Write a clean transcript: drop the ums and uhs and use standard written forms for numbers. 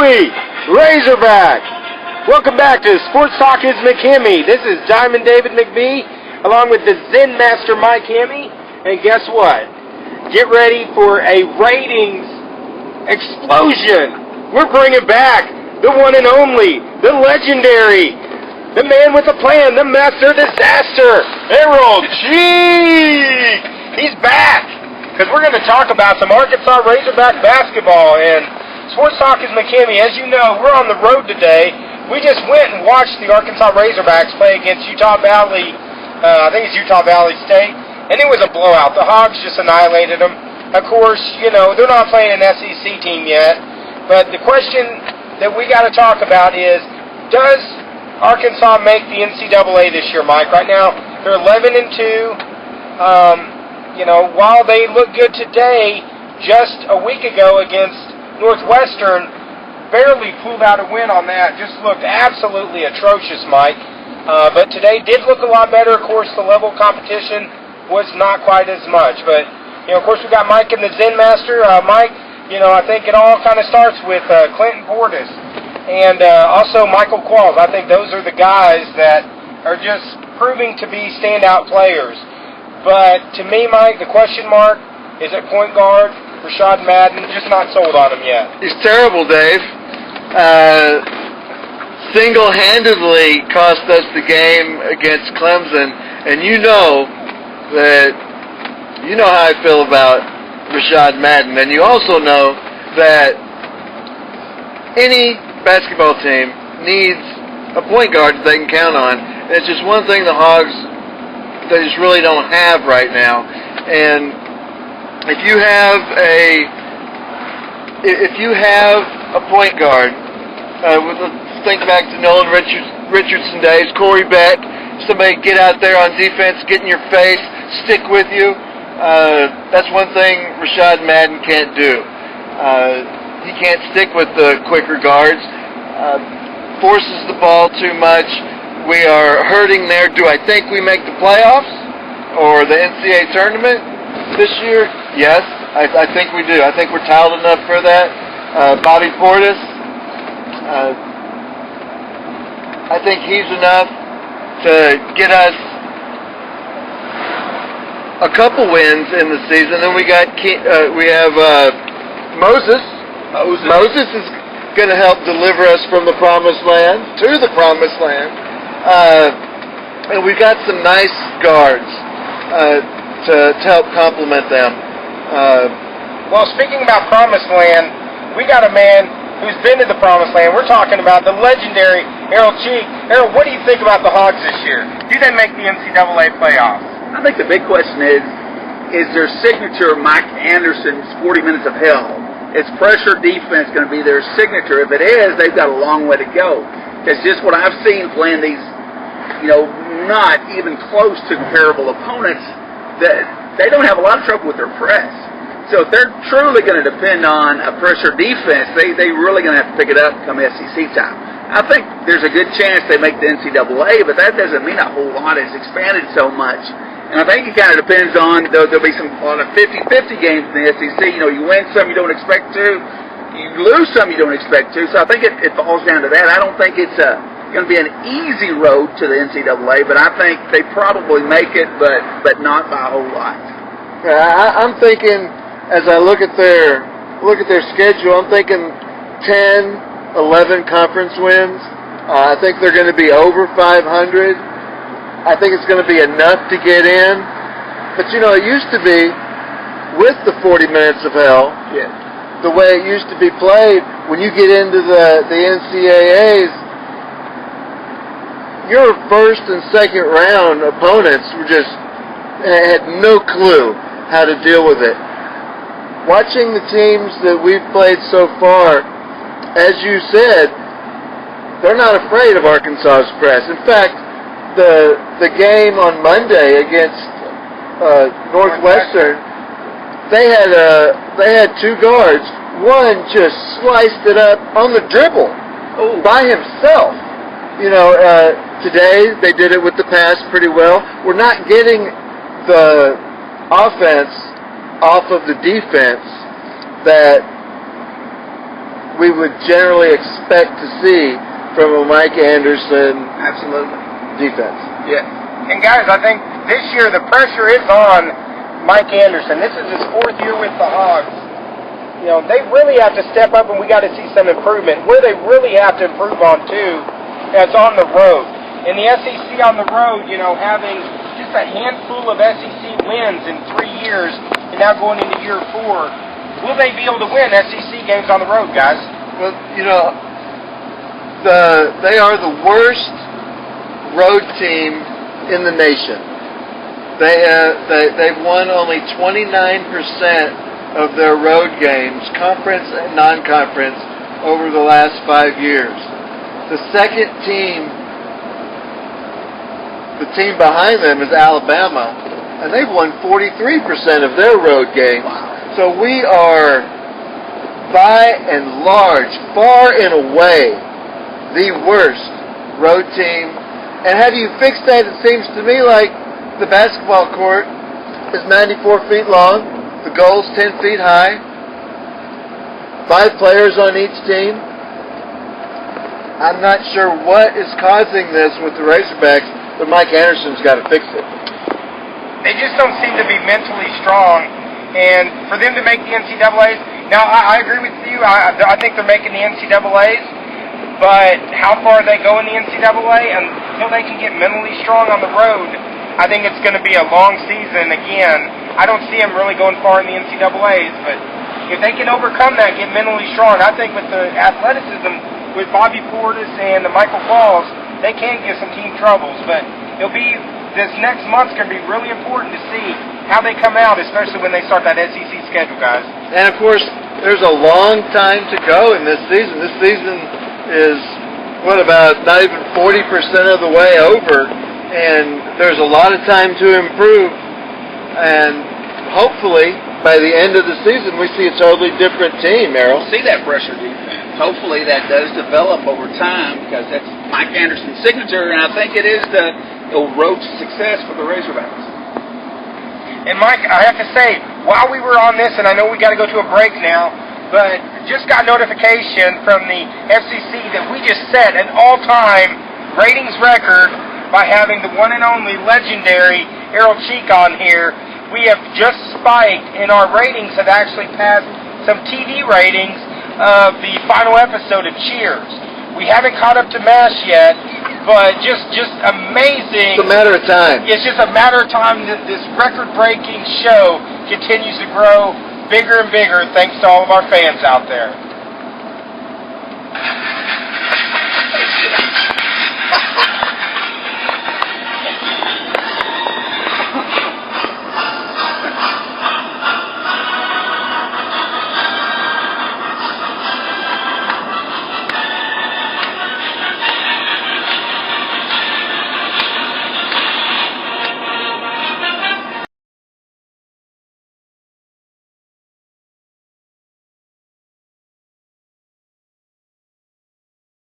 we, Razorbacks? Welcome back to Sports Talk is McHemme. This is Diamond David McBee, along with the Zen Master Mike Hemme. And guess what? Get ready for a ratings explosion. We're bringing back the one and only, the legendary, the man with a plan, the master disaster, Errol Cheek. He's back, because we're going to talk about some Arkansas Razorback basketball. And Sports Talk is McHemme. As you know, we're on the road today. We just went and watched the Arkansas Razorbacks play against Utah Valley, I think it's Utah Valley State, and it was a blowout. The Hogs just annihilated them. Of course, you know, they're not playing an SEC team yet, but the question that we got to talk about is, does Arkansas make the NCAA this year, Mike? Right now, they're 11-2. You know, while they look good today, just a week ago against Northwestern, barely pulled out a win on that. Just looked absolutely atrocious, Mike. But today did look a lot better. Of course, the level of competition was not quite as much. But, you know, of course, we got Mike and the Zen Master. Mike, you know, I think it all kind of starts with Clinton Portis and also Michael Qualls. I think those are the guys that are just proving to be standout players. But to me, Mike, the question mark is at point guard. Rashad Madden, just not sold on him yet. He's terrible, Dave. Single-handedly cost us the game against Clemson, and you know how I feel about Rashad Madden, and you also know that any basketball team needs a point guard that they can count on. And it's just one thing the Hogs, they just really don't have right now. And if you have a point guard, let's think back to Nolan Richardson days, Corey Beck, somebody get out there on defense, get in your face, stick with you. That's one thing Rashad Madden can't do. He can't stick with the quicker guards, forces the ball too much. We are hurting there. Do I think we make the playoffs or the NCAA tournament this year? Yes, I think we do. I think we're talented enough for that. Bobby Portis, I think he's enough to get us a couple wins in the season. Then we have Moses. Moses is going to help deliver us from the promised land to the promised land. And we've got some nice guards to help complement them. Well, speaking about promised land, we got a man who's been to the promised land. We're talking about the legendary Errol Cheek. Errol, what do you think about the Hogs this year? Do they make the NCAA playoffs? I think the big question is their signature Mike Anderson's 40 minutes of hell? Is pressure defense going to be their signature? If it is, they've got a long way to go. It's just what I've seen playing these, you know, not even close to comparable opponents, that they don't have a lot of trouble with their press. So if they're truly going to depend on a pressure defense, they really going to have to pick it up come SEC time. I think there's a good chance they make the NCAA, but that doesn't mean a whole lot. It's expanded so much. And I think it kind of depends on, there'll be a lot of 50-50 games in the SEC. You know, you win some you don't expect to, you lose some you don't expect to. So I think it falls down to that. I don't think it's going to be an easy road to the NCAA, but I think they probably make it, but not by a whole lot. Yeah, I'm thinking, as I look at their schedule, I'm thinking 10, 11 conference wins. I think they're going to be over 500. I think it's going to be enough to get in. But, you know, it used to be, with the 40 minutes of hell, yeah, the way it used to be played, when you get into the NCAAs, your first and second round opponents had no clue how to deal with it. Watching the teams that we've played so far, as you said, they're not afraid of Arkansas's press. In fact, the game on Monday against Northwestern, they had two guards. One just sliced it up on the dribble by himself. You know, today they did it with the pass pretty well. We're not getting the offense off of the defense that we would generally expect to see from a Mike Anderson Absolutely. defense. Yes. And guys, I think this year the pressure is on Mike Anderson. This is his 4th year with the Hogs. You know, they really have to step up, and we got to see some improvement. Where they really have to improve on, too, is on the road. In the SEC on the road, you know, having just a handful of SEC wins in 3 years, and now going into year 4, will they be able to win SEC games on the road, guys? Well, you know, they are the worst road team in the nation. They've won only 29% of their road games, conference and non-conference, over the last 5 years. The second team, the team behind them is Alabama, and they've won 43% of their road games. Wow. So we are, by and large, far and away, the worst road team. And how do you fix that? It seems to me like the basketball court is 94 feet long. The goal's 10 feet high. 5 players on each team. I'm not sure what is causing this with the Razorbacks, but Mike Anderson's got to fix it. They just don't seem to be mentally strong. And for them to make the NCAAs, now I agree with you. I think they're making the NCAAs, but how far they go in the NCAA until they can get mentally strong on the road, I think it's going to be a long season again. I don't see them really going far in the NCAAs, but if they can overcome that, get mentally strong, I think with the athleticism with Bobby Portis and the Michael Falls, they can get some team troubles. But it'll be, this next month's going to be really important to see how they come out, especially when they start that SEC schedule, guys. And of course, there's a long time to go in this season. This season is, what, about not even 40% of the way over, and there's a lot of time to improve. And hopefully, by the end of the season, we see a totally different team, Errol. See that pressure defense. Hopefully that does develop over time, because that's Mike Anderson's signature, and I think it is the road to success for the Razorbacks. And Mike, I have to say, while we were on this, and I know we got to go to a break now, but just got notification from the FCC that we just set an all-time ratings record by having the one and only legendary Errol Cheek on here. We have just spiked, and our ratings have actually passed some TV ratings of the final episode of Cheers. We haven't caught up to MASH yet, but just amazing. It's a matter of time. It's just a matter of time that this record-breaking show continues to grow bigger and bigger, thanks to all of our fans out there.